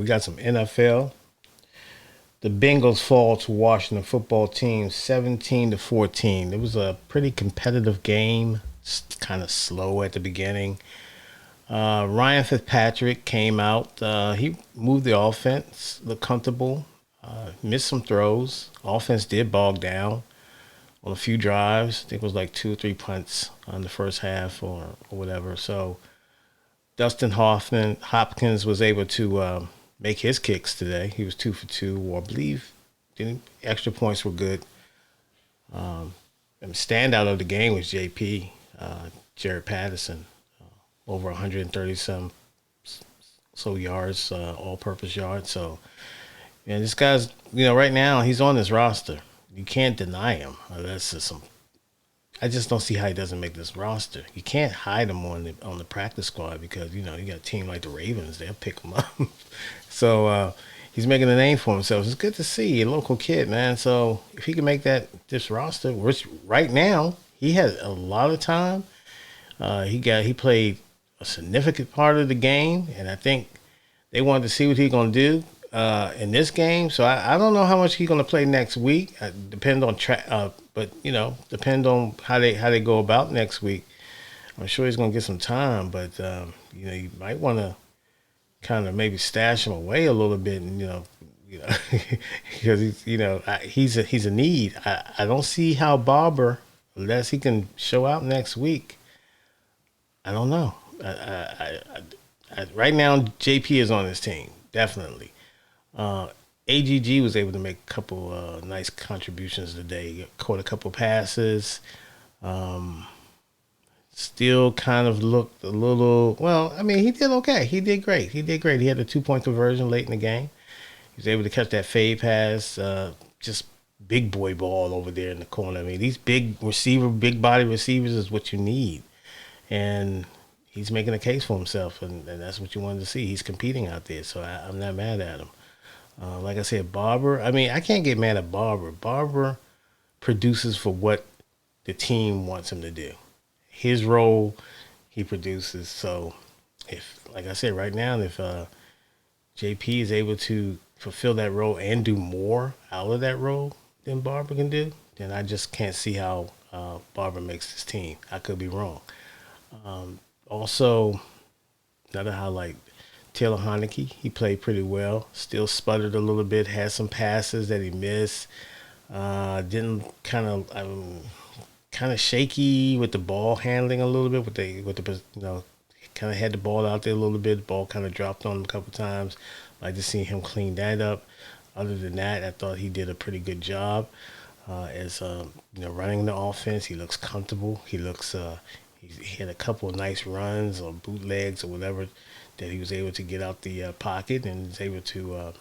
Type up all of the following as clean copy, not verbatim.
We got some NFL. The Bengals fall to Washington football team 17-14. It was a pretty competitive game, kind of slow at the beginning. Ryan Fitzpatrick came out. He moved the offense, looked comfortable, missed some throws. Offense did bog down on a few drives. I think it was like two or three punts on the first half or whatever. So Dustin Hopkins was able to make his kicks today. He was 2 for 2, or I believe extra points were good. And the standout of the game was JP, Jaret Patterson, over 130 some so yards, all-purpose yards. So, yeah, this guy's, right now he's on this roster. You can't deny him. That's just some. I just don't see how he doesn't make this roster. You can't hide him on the practice squad because you got a team like the Ravens. They'll pick him up. So he's making a name for himself. It's good to see a local kid, man. So if he can make this roster, which right now he has a lot of time. He played a significant part of the game, and I think they wanted to see what he's gonna do in this game. So I don't know how much he's gonna play next week. Depend on but depend on how they go about next week. I'm sure he's gonna get some time, but you might want to kind of maybe stash him away a little bit, and because he's a need. I don't see how Barber, unless he can show out next week. I don't know. Right now, JP is on his team, definitely. AGG was able to make a couple nice contributions today. He caught a couple passes. Still kind of looked a little, well, I mean, he did okay. He did great. He had a 2-point conversion late in the game. He was able to catch that fade pass. Just big boy ball over there in the corner. I mean, these big body receivers is what you need. And he's making a case for himself, and that's what you wanted to see. He's competing out there, so I'm not mad at him. Like I said, Barber, I mean, I can't get mad at Barber. Barber produces for what the team wants him to do. His role, he produces. So, like I said, right now, if JP is able to fulfill that role and do more out of that role than Barber can do, then I just can't see how Barber makes this team. I could be wrong. Also, another highlight, Taylor Heineke. He played pretty well. Still sputtered a little bit. Had some passes that he missed. Didn't kind of shaky with the ball handling a little bit. Kind of had the ball out there a little bit. The ball kind of dropped on him a couple times. Like to see him clean that up. Other than that, I thought he did a pretty good job as running the offense. He looks comfortable. He looks. He had a couple of nice runs or bootlegs or whatever that he was able to get out the pocket and was able to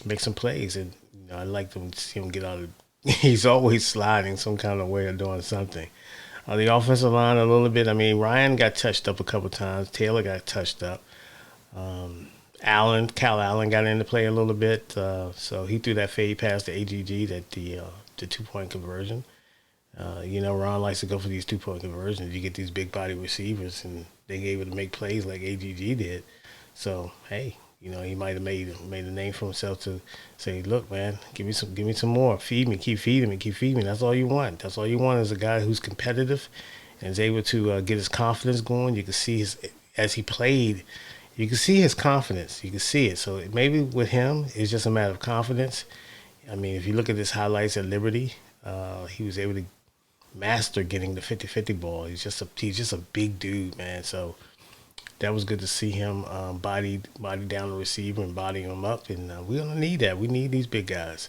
make some plays. And I like to see him get out of. He's always sliding some kind of way or doing something. The offensive line a little bit. I mean, Ryan got touched up a couple of times. Taylor got touched up. Kyle Allen got into play a little bit. So he threw that fade pass to AGG, that the 2-point conversion. Ron likes to go for these 2-point conversions. You get these big body receivers, and they able to make plays like AGG did. So hey, he might have made a name for himself to say, look, man, give me some more, feed me, keep feeding me. That's all you want. That's all you want is a guy who's competitive and is able to get his confidence going. You can see as he played, you can see his confidence. You can see it. So maybe with him, it's just a matter of confidence. I mean, if you look at his highlights at Liberty, he was able to master getting the 50-50 ball. He's just a big dude, man. So that was good to see him body down the receiver and body him up. And we're gonna need that. We need these big guys.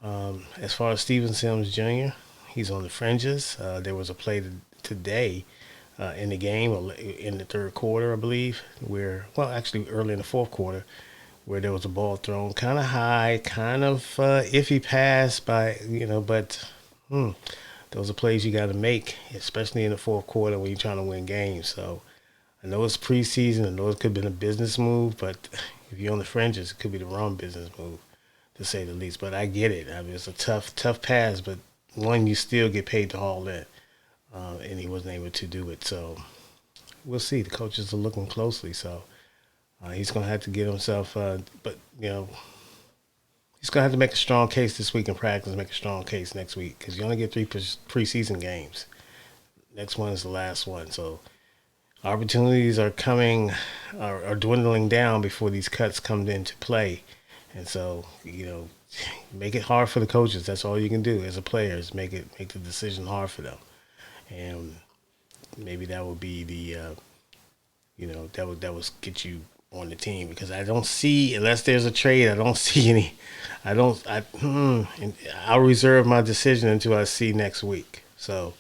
As far as Steven Sims Jr., he's on the fringes. There was a play today in the game in the third quarter, I believe, actually early in the fourth quarter, where there was a ball thrown kind of high, kind of iffy pass by, but those are plays you got to make, especially in the fourth quarter when you're trying to win games. So I know it's preseason. I know it could have been a business move, but if you're on the fringes, it could be the wrong business move, to say the least. But I get it. I mean, it's a tough pass, but one, you still get paid to haul in, and he wasn't able to do it. So we'll see. The coaches are looking closely. So He's going to have to get himself, but he's going to have to make a strong case this week in practice, make a strong case next week because you only get three preseason games. Next one is the last one, so opportunities are coming, are dwindling down before these cuts come into play, and so make it hard for the coaches. That's all you can do as a player is make the decision hard for them, and maybe that would be the that would get you on the team because I don't see unless there's a trade. I don't see any. I don't. And I'll reserve my decision until I see next week. So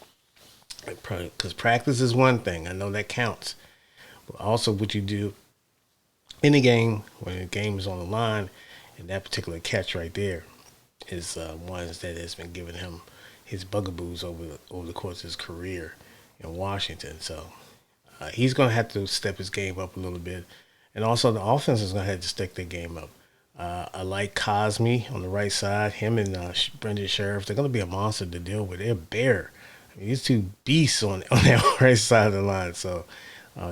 because practice is one thing, I know that counts. But also, what you do in the game when the game is on the line, and that particular catch right there is ones that has been giving him his bugaboos over the course of his career in Washington. So he's going to have to step his game up a little bit, and also the offense is going to have to step their game up. I like Cosme on the right side. Him and Brendan Sheriff, they're going to be a monster to deal with. They're bare. I mean, these two beasts on that right side of the line. So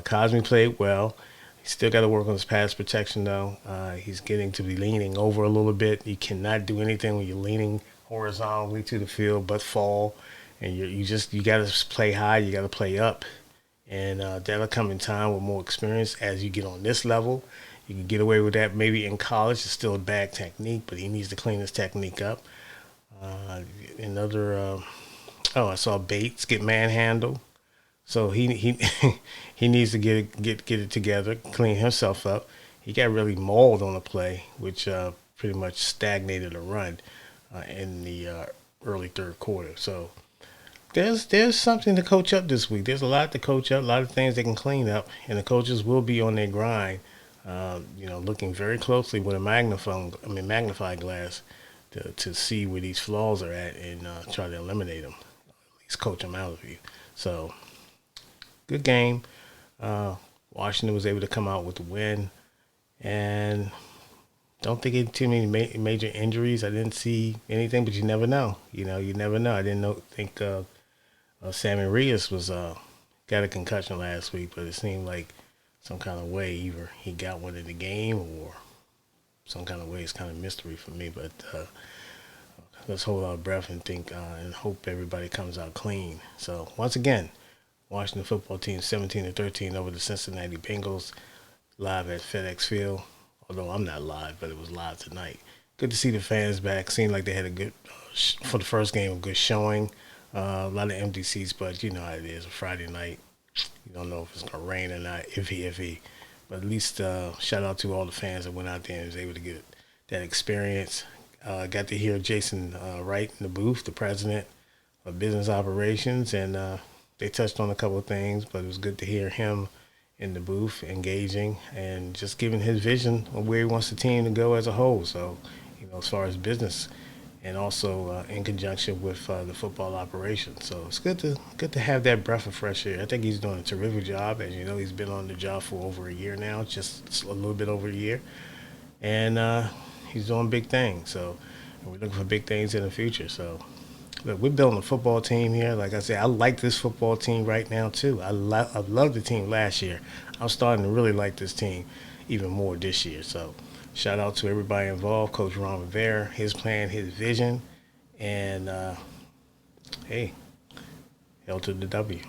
Cosme played well. He's still got to work on his pass protection, though. He's getting to be leaning over a little bit. You cannot do anything when you're leaning horizontally to the field but fall. And you got to play high. You got to play up. And that'll come in time with more experience as you get on this level. You can get away with that maybe in college. It's still a bad technique, but he needs to clean his technique up. I saw Bates get manhandled. So he he needs to get it together, clean himself up. He got really mauled on a play, which pretty much stagnated a run in the early third quarter. So there's something to coach up this week. There's a lot to coach up, a lot of things they can clean up, and the coaches will be on their grind. Looking very closely with a magnifying glass to see where these flaws are at and try to eliminate them. At least coach them out of you. So good game. Washington was able to come out with the win, and don't think it too many major injuries. I didn't see anything, but you never know. You never know. I didn't think Sammy Rios was got a concussion last week, but it seemed like some kind of way either he got one in the game or some kind of way. It's kind of mystery for me, but let's hold our breath and think and hope everybody comes out clean. So once again, Washington football team 17-13 over the Cincinnati Bengals live at FedEx Field. Although I'm not live, but it was live tonight. Good to see the fans back. Seemed like they had a good, for the first game, a good showing. A lot of empty seats, but you know how it is. A Friday night, you don't know if it's going to rain or not, iffy. But at least shout out to all the fans that went out there and was able to get that experience. Got to hear Jason Wright in the booth, the president of business operations, and they touched on a couple of things, but it was good to hear him in the booth, engaging and just giving his vision of where he wants the team to go as a whole. So, as far as business, and also in conjunction with the football operation. So it's good to have that breath of fresh air. I think he's doing a terrific job. As you know, he's been on the job for over a year now, just a little bit over a year, and he's doing big things. So we're looking for big things in the future. So look, we're building a football team here. Like I said, I like this football team right now too. I loved the team last year. I'm starting to really like this team even more this year. So shout out to everybody involved, Coach Ron Rivera, his plan, his vision, and hey, hell to the W.